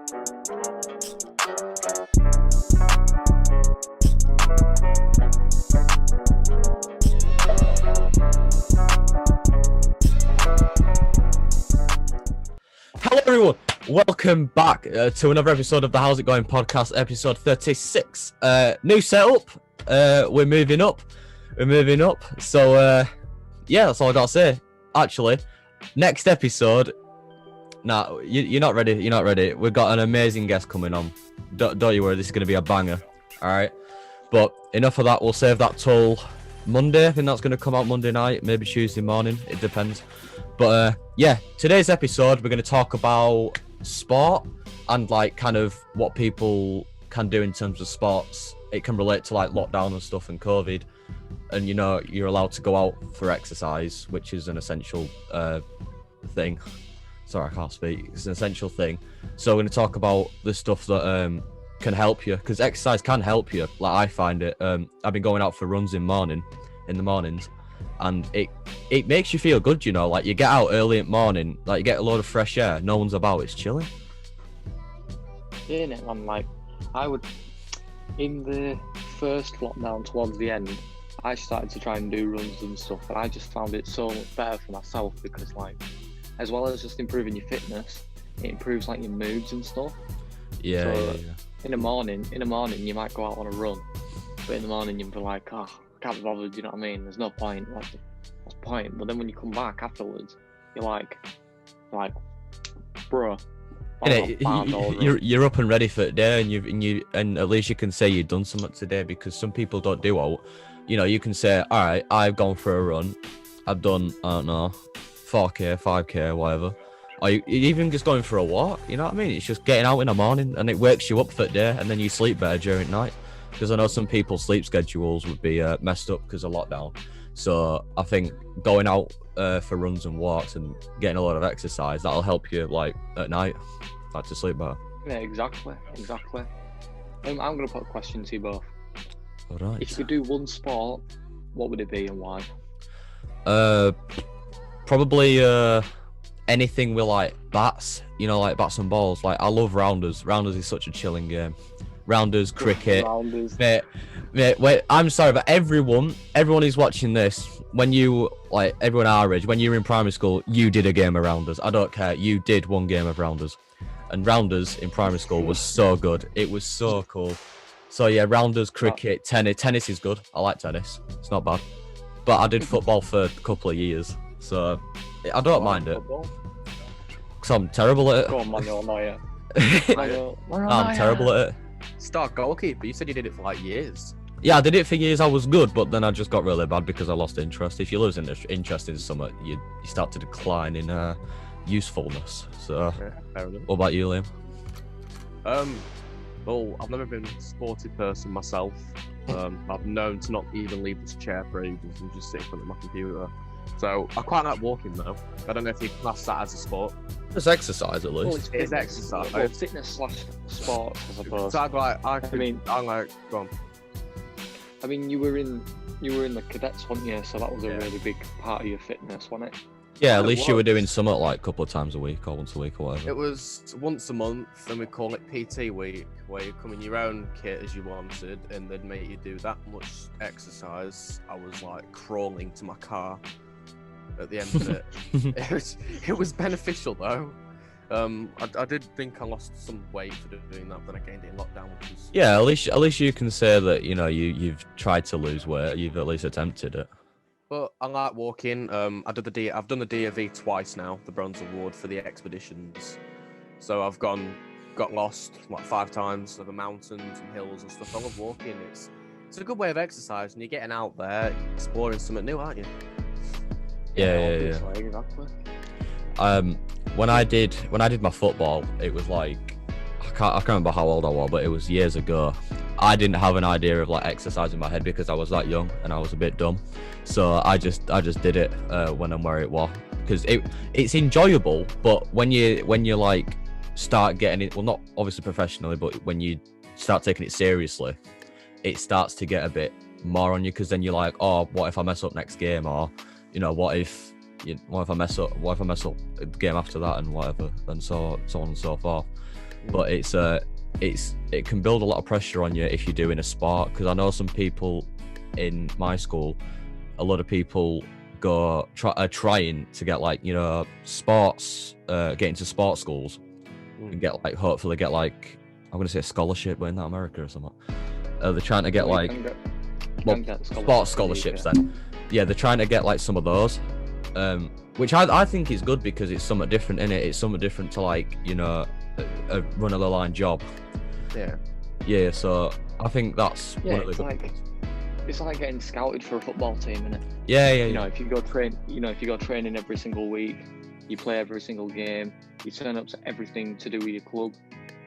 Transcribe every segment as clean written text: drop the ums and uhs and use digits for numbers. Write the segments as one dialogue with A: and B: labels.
A: Hello everyone, welcome back to another episode of the How's It Going podcast, episode 36. New setup, we're moving up, so yeah, that's all I gotta say. Actually, next episode, you're not ready, we've got an amazing guest coming on, don't you worry, this is going to be a banger, alright? But enough of that, we'll save that till Monday. I think that's going to come out Monday night, maybe Tuesday morning, it depends. But yeah, today's episode, we're going to talk about sport and like kind of what people can do in terms of sports. It can relate to like lockdown and stuff and COVID. And you know, you're allowed to go out for exercise, which is an essential thing. Sorry, I can't speak. It's an essential thing. So we're going to talk about the stuff that can help you, because exercise can help you. Like I find it. I've been going out for runs in the mornings. And it makes you feel good, you know, like you get out early in the morning, like you get a load of fresh air, no one's about, it's chilling.
B: Yeah, man, like I would, in the first lockdown towards the end, I started to try and do runs and stuff, and I just found it so much better for myself because like, as well as just improving your fitness, it improves like your moods and stuff.
A: Yeah,
B: so,
A: yeah.
B: In the morning you might go out on a run, but in the morning you'll be like, oh, can't be bothered, you know what I mean? There's no point. What's the point? But then when you come back afterwards, you're like, bro.
A: You're up and ready for the day, and at least you can say you've done something today, because some people don't do out. You know, you can say, all right, I've gone for a run, I've done, I don't know, 4k, 5k, whatever. Or you even just going for a walk. You know what I mean? It's just getting out in the morning, and it wakes you up for the day, and then you sleep better during night. Because I know some people's sleep schedules would be messed up because of lockdown. So I think going out for runs and walks and getting a lot of exercise, that'll help you like at night, like to sleep better.
B: Yeah, exactly. I'm going to put a question to you both.
A: All right.
B: If you could do one sport, what would it be and why?
A: Probably anything with like bats, you know, like bats and balls. Like I love rounders. Rounders is such a chilling game. Rounders, cricket.
B: Rounders.
A: Mate, wait, I'm sorry, but everyone who's watching this, when you, like, everyone our age, when you were in primary school, you did a game of rounders. I don't care. You did one game of rounders. And rounders in primary school was so good. It was so cool. So, yeah, rounders, cricket, tennis. Tennis is good. I like tennis. It's not bad. But I did football for a couple of years. So, I don't mind it. Because I'm terrible at it.
B: Go on, Manuel Neuer.
A: I'm terrible at it.
C: Star goalkeeper, you said you did it for like years.
A: Yeah, I did it for years. I was good, but then I just got really bad because I lost interest. If you lose interest in something, you start to decline in usefulness. So,
C: Yeah, fair enough.
A: What about you, Liam?
C: Well, I've never been a sporty person myself. I've known to not even leave this chair for ages and just sit in front of my computer. So I quite like walking though. I don't know if you class that as a sport.
A: It's exercise at least.
C: It's exercise.
B: Well, fitness / sport, I suppose.
C: So I'm like, go on.
B: I mean, you were in the cadets, weren't you? So that was a really big part of your fitness, wasn't it?
A: Yeah, at least you were doing something like a couple of times a week or once a week or whatever.
C: It was once a month, and we call it PT week, where you come in your own kit as you wanted, and they'd make you do that much exercise. I was like crawling to my car at the end of it. It was beneficial though. I did think I lost some weight for doing that, but then I gained it in lockdown, which was...
A: Yeah, at least you can say that, you know, you've tried to lose weight. You've at least attempted it.
C: But I like walking. I've done the DAV twice now, the Bronze Award for the expeditions. So I've got lost like 5 times over mountains and hills and stuff. I love walking. It's a good way of exercise, and you're getting out there, exploring something new, aren't you?
A: Yeah.
B: Exactly.
A: When I did my football, it was like I can't remember how old I was, but it was years ago. I didn't have an idea of like exercise in my head because I was that young and I was a bit dumb. So I just did it when I'm where it was, because it's enjoyable. But when you like start getting it, well, not obviously professionally, but when you start taking it seriously, it starts to get a bit more on you, because then you're like, oh, what if I mess up next game, or you know, what if what if I mess up? What if I mess up the game after that and whatever, and so on and so forth. But it can build a lot of pressure on you if you're doing a sport. Because I know some people in my school, a lot of people are trying to get like, you know, sports, get into sports schools and get like, hopefully get like, I'm gonna say a scholarship, but in that America or something. They're trying to get sports scholarships then. Yeah, they're trying to get like some of those, which I think is good because it's somewhat different in it. It's somewhat different to like, you know, a run of the line job. Yeah, so I think that's one of the good things.
B: It's like getting scouted for a football team, isn't it?
A: Yeah.
B: You know, if you go training every single week, you play every single game, you turn up to everything to do with your club.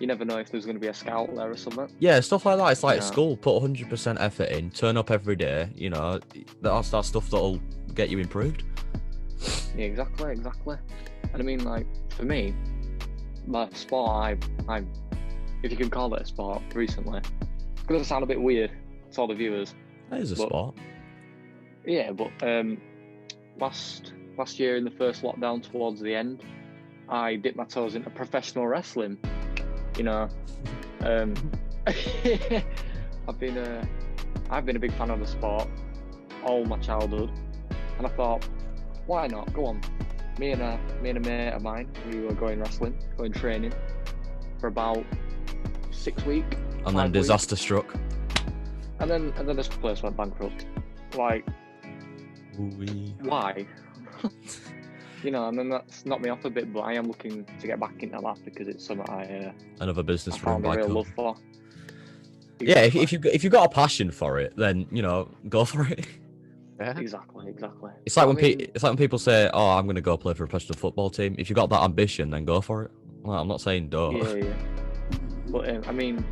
B: You never know if there's going to be a scout there or something.
A: Yeah, stuff like that. It's like school. Put 100% effort in. Turn up every day. You know, that's stuff that'll get you improved.
B: Yeah, exactly. And I mean, like for me, my sport, I if you can call it a sport, recently, it's going to sound a bit weird to all the viewers.
A: That is a sport.
B: Yeah, but last year in the first lockdown towards the end, I dipped my toes into professional wrestling. You know, I've been a big fan of the sport all my childhood, and I thought, why not? Go on. Me and a mate of mine, we were going training for about 6 weeks.
A: And then disaster struck.
B: And then this place went bankrupt. Like, why? You know, and then that's knocked me off a bit, but I am looking to get back into that because it's something
A: another business
B: I found a real love for.
A: Exactly. Yeah, if you've got a passion for it, then you know, go for it.
B: Yeah. Exactly.
A: It's like when people say, "Oh, I'm going to go play for a professional football team." If you've got that ambition, then go for it. Well, I'm not saying don't.
B: Yeah. But I mean,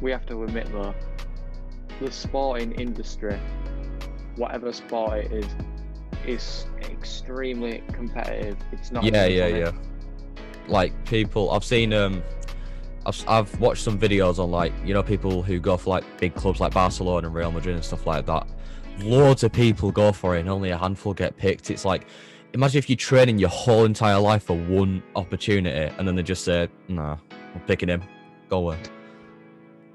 B: we have to admit though, the sporting industry, whatever sport it is extremely competitive. It's not.
A: Yeah. Like people, I've seen I've watched some videos on like, you know, people who go for like big clubs like Barcelona and Real Madrid and stuff like that. Loads of people go for it and only a handful get picked. It's like, imagine if you're training your whole entire life for one opportunity and then they just say, "Nah, I'm picking him, go away."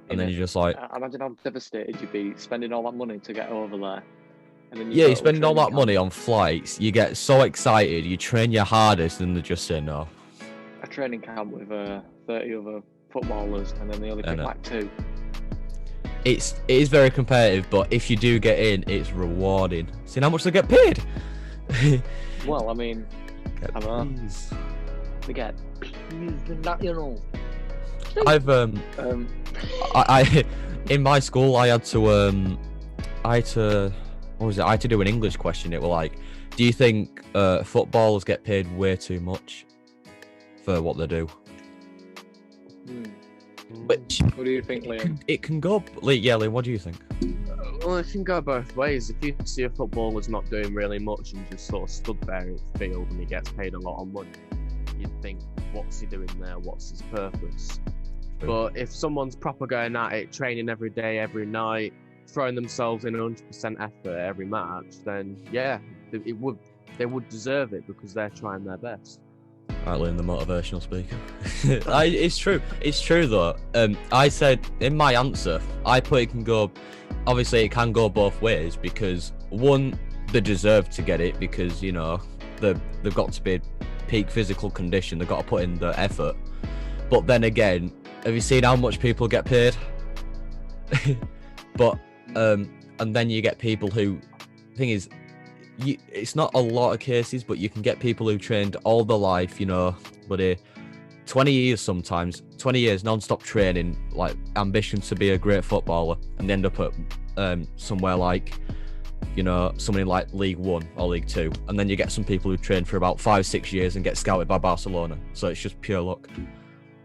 A: And then you're just like,
B: imagine how devastated you'd be spending all that money to get over there. And then
A: you're spending all that money on flights. You get so excited, you train your hardest, and they just say no.
B: A training camp with 30 other footballers, and then they only pick like 2.
A: It is very competitive, but if you do get in, it's rewarding. See how much they get paid?
B: Well, I mean, they get peas and that, you know.
A: I've I in my school I had to what was it? I had to do an English question. It was like, do you think footballers get paid way too much for what they do? Which,
B: what do you think, Liam?
A: It can go. Liam, what do you think?
C: Well, it can go both ways. If you see a footballer's not doing really much and just sort of stood there in the field and he gets paid a lot of money, you'd think, what's he doing there? What's his purpose?
A: True.
C: But if someone's proper going at it, training every day, every night, throwing themselves in 100% effort every match, then yeah, they would deserve it because they're trying their best.
A: Right, Liam, the motivational speaker. It's true though. I said in my answer, I put it can go. Obviously, it can go both ways because one, they deserve to get it because you know they've got to be peak physical condition. They've got to put in the effort. But then again, have you seen how much people get paid? But and then you get people who, thing is, it's not a lot of cases, but you can get people who trained all their life, you know, but 20 years sometimes, 20 years non-stop training, like ambition to be a great footballer, and they end up at somewhere like, you know, something like League One or League Two, and then you get some people who train for about 5-6 years and get scouted by Barcelona. So it's just pure luck.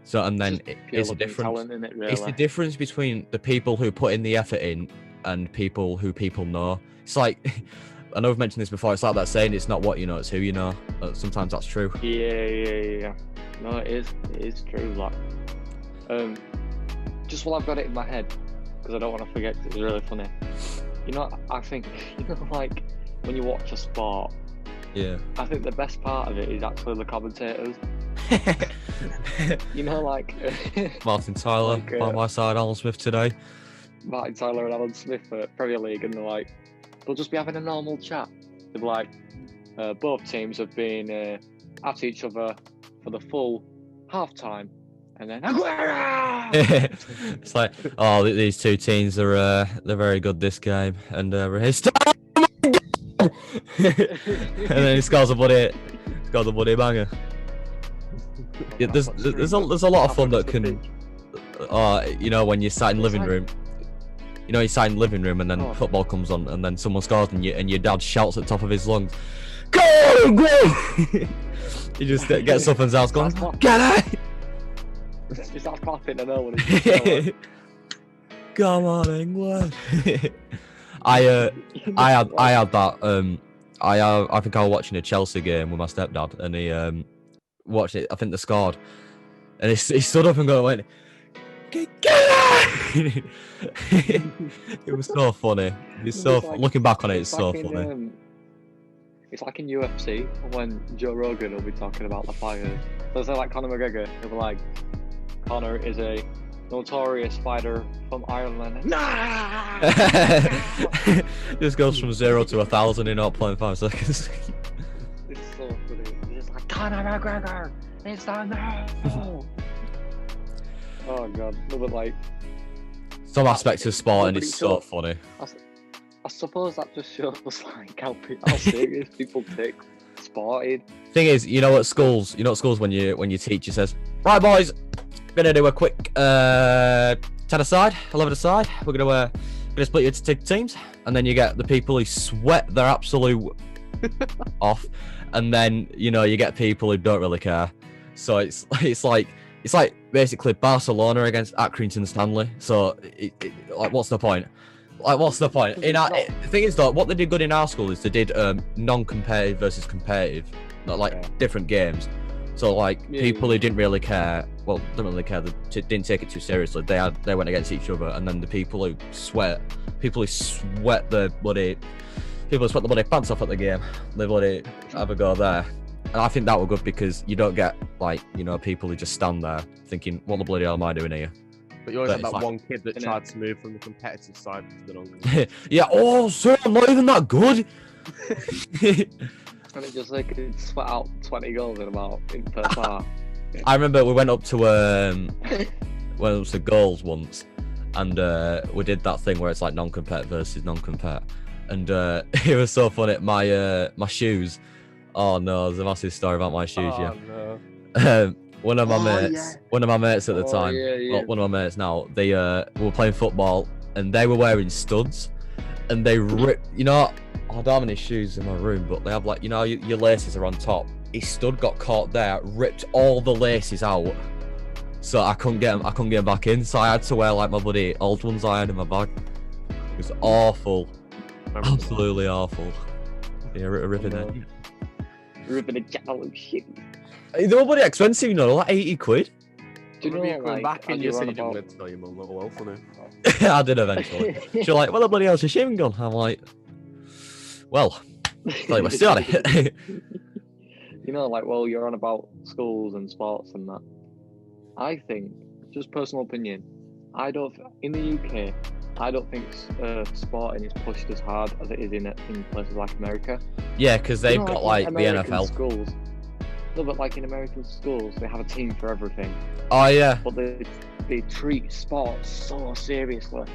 A: So and then it's a difference.
B: Talent, isn't it, really?
A: It's the difference between the people who put in the effort in and people who people know. It's like. I know I've mentioned this before. It's like that saying, "It's not what you know, it's who you know." Sometimes that's true.
B: Yeah. No, it is true. Like, just while I've got it in my head, because I don't want to forget. 'Cause it's really funny. You know, I think like when you watch a sport,
A: Yeah.
B: I think the best part of it is actually the commentators. You know, like
A: Martin Tyler
B: Like,
A: by my side, Alan Smith today.
B: Martin Tyler and Alan Smith at Premier League, and they're like, they'll just be having a normal chat. They're like, both teams have been at each other for the full half-time, and then Aguero!
A: It's like, oh, these two teams are they're very good this game, and we're here. And then he scores a bloody banger. Yeah, there's a lot of fun that can, you know, when you sat in living room. You know, you sat in living room and then football comes on and then someone scores and your dad shouts at the top of his lungs, "Go, go!" He just gets up and starts going, "Get it!"
B: He starts clapping and no one is.
A: Come on, England. I had that. I think I was watching a Chelsea game with my stepdad, and he watched it. I think they scored, and he stood up and went, "Get it!" It was so funny. It's so
B: like,
A: looking back on it, it's so
B: like
A: funny.
B: It's like in UFC when Joe Rogan will be talking about the fighters. So say like Conor McGregor, he'll be like, Conor is a notorious fighter from Ireland. Nah!
A: Just goes from 0 to 1,000 in 0.5 seconds.
B: It's so funny. He's just like, Conor McGregor, it's not now. Oh god, no, but like
A: Some aspects of sport, and it's so funny.
B: I suppose that just shows like how serious people take sporting.
A: Thing is, you know, at schools, when your teacher says, "Right, boys, gonna do a quick 10 aside, 11 aside. We're gonna split you into 2 teams," and then you get the people who sweat their absolute off, and then you get people who don't really care. So it's like basically Barcelona against Accrington Stanley. So like, what's the point? Like, what's the point? The thing is, though, what they did good in our school is they did non-competitive versus competitive, different games. So like people who didn't really care, they didn't take it too seriously. They went against each other, and then the people who sweat the bloody pants off at the game, they bloody have a go there. And I think that were good because you don't get people who just stand there thinking, "What the bloody hell am I doing here?"
C: But you always had that
A: like,
C: one kid that tried to move from the competitive side to the non-competitive.
A: Yeah. Oh, sir, I'm not even that good.
B: And it just like could sweat out 20 goals in first half.
A: I remember we went up to goals once, and we did that thing where it's like non-compet versus non-compet, and it was so funny. My shoes. Oh no, there's a massive story about my shoes.
C: No.
A: One of my mates at the time, well, one of my mates now, they were playing football and they were wearing studs, and they ripped. I don't have any shoes in my room, but they have your laces are on top. His stud got caught there, ripped all the laces out, so I couldn't get them back in. So I had to wear like my bloody old ones I had in my bag. It was awful, absolutely awful. Yeah, ripping it.
B: Ripping a gallon shit.
A: They were bloody expensive, like 80 quid.
B: Do you know,
C: you
B: like,
C: back and you said you didn't
B: about...
C: want to tell your mum, well, funny.
A: I did eventually. She's like, "Well, the bloody hell's your shaving gun?" I'm like, "Well, tell you what, still at it."
B: You're on about schools and sports and that. I think, just personal opinion, in the UK, I don't think sporting is pushed as hard as it is in places like America.
A: Yeah, because they've got like the NFL.
B: Schools. No, but like in American schools, they have a team for everything.
A: Oh yeah.
B: But they treat sports so seriously.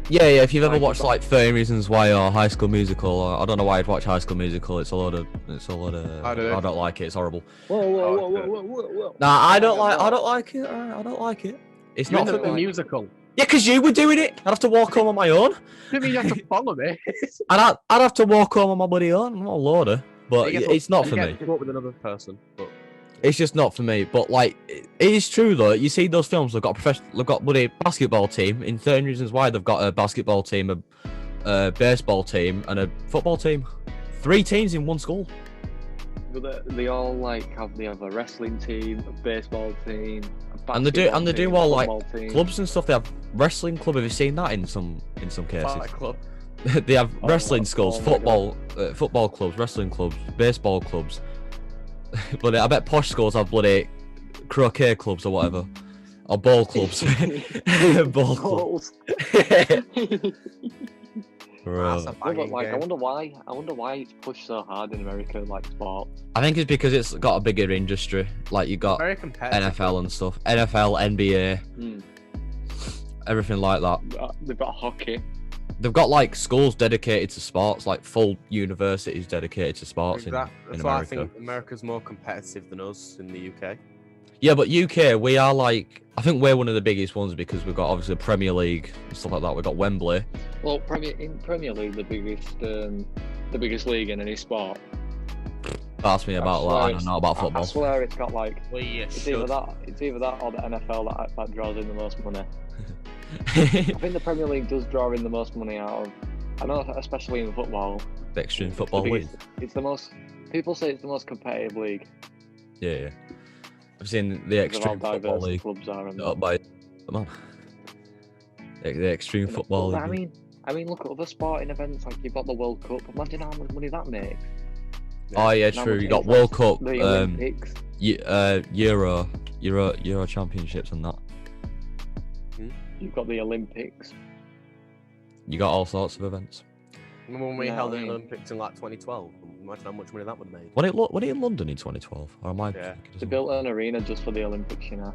A: Yeah. If you've ever watched like 30 Reasons Why or High School Musical, I don't know why I'd watch High School Musical. It's a lot of. I don't like it. It's horrible.
B: Whoa.
A: Nah, I don't like it. I don't like it. It's not
C: for the musical.
A: Yeah, because you were doing it. I'd have to walk home on my own.
C: I mean, you have to follow me.
A: I'd have to walk home on my bloody own. I'm not a loader, but it's not for me.
C: You go up with another person, but
A: it's just not for me. But like, it is true though. You see those films. They've got bloody basketball team. In 30 Reasons Why, they've got a basketball team, a baseball team, and a football team. 3 teams in one school.
B: But they all have a wrestling team, a baseball team,
A: and they do all like clubs and stuff. They have wrestling club. Have you seen that in some cases?
C: Fight club.
A: They have
B: Oh,
A: wrestling schools,
B: oh my God.
A: football clubs, wrestling clubs, baseball clubs. But I bet posh schools have bloody croquet clubs or whatever, or ball clubs. Ball club.
B: Balls.
A: Bro.
C: That's a
B: No, but
C: banging
B: like, I
C: game.
B: wonder why it's pushed so hard in America, like sport.
A: I think it's because it's got a bigger industry. Like you got
C: Very competitive.
A: NFL and stuff, NFL, NBA,
B: Mm.
A: everything like that.
B: They've got hockey.
A: They've got like schools dedicated to sports, like full universities dedicated to sports in
C: That's why I
A: America.
C: think America's more competitive than us in the UK.
A: Yeah, but UK, we are like, I think we're one of the biggest ones because we've got obviously Premier League and stuff like that. We've got Wembley.
B: Well, Premier League, the biggest league in any sport.
A: Ask me about that. I don't know about
B: I
A: football.
B: swear it's got like
C: Well, you
B: it's either
C: should.
B: that or the NFL that draws in the most money. I think the Premier League does draw in the most money out of. I know, especially in football.
A: The Extreme
B: the
A: Football League.
B: biggest- It's the most. People say it's the most competitive league.
A: Yeah, yeah. I've seen the
B: Because of how
A: Extreme Football
B: diverse the
A: League.
B: clubs are. And
A: Up by, come on. The Extreme Football
B: Well,
A: League.
B: I mean, look at other sporting events like you've got the World Cup. Imagine how much money that makes.
A: Oh yeah,
B: How
A: true.
B: much
A: You got
B: is
A: World Cup,
B: The Olympics.
A: Euro championships and that.
B: You've got the Olympics.
A: You got all sorts of events.
C: Remember when we
B: Yeah,
C: held
B: I
C: the
B: mean-
C: Olympics in like 2012? Imagine how much money that would have made.
A: Was it in London in 2012? Or am I?
C: Yeah.
A: thinking of
B: They
A: something?
B: built an arena just for the Olympics, you know.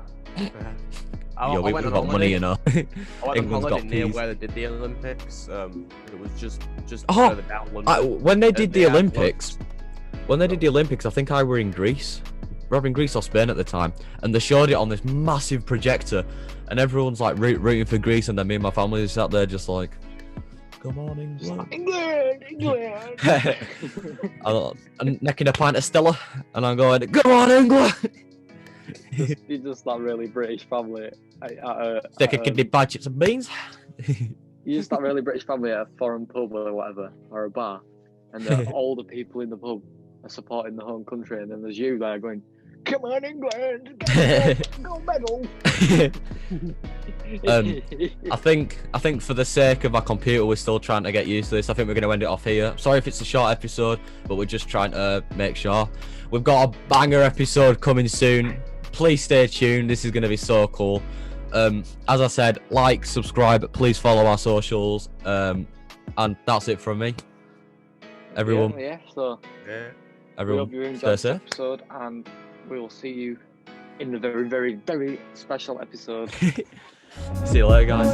A: Yo, we've got money, you know.
C: I went on
A: England's got
C: holiday near
A: peas.
C: where they did the Olympics. It was just
A: Oh,
C: further down London.
A: When they did the
C: had
A: Olympics, I think I were in Greece. We were in Greece or Spain at the time, and they showed it on this massive projector, and everyone's like rooting for Greece, and then me and my family sat there just like, "Come on, England!"
B: England.
A: I'm necking a pint of Stella, and I'm going, "Come on, England!"
B: You're just that really British family.
A: Stick a kidney pie, chips and beans.
B: You're just that really British family at a foreign pub or whatever, or a bar, and all the people in the pub are supporting the home country, and then there's you there going, "Come on, England, go medal."
A: I think for the sake of our computer, we're still trying to get used to this. I think we're going to end it off here. Sorry if it's a short episode, but we're just trying to make sure. We've got a banger episode coming soon. Please stay tuned. This is going to be so cool. As I said, like, subscribe, please follow our socials. And that's it from me. Everyone,
B: So
C: Yeah.
B: we
A: everyone,
B: hope you
A: stay
B: enjoyed this
A: safe.
B: episode, and we will see you in the very, very, very special episode.
A: See you later, guys.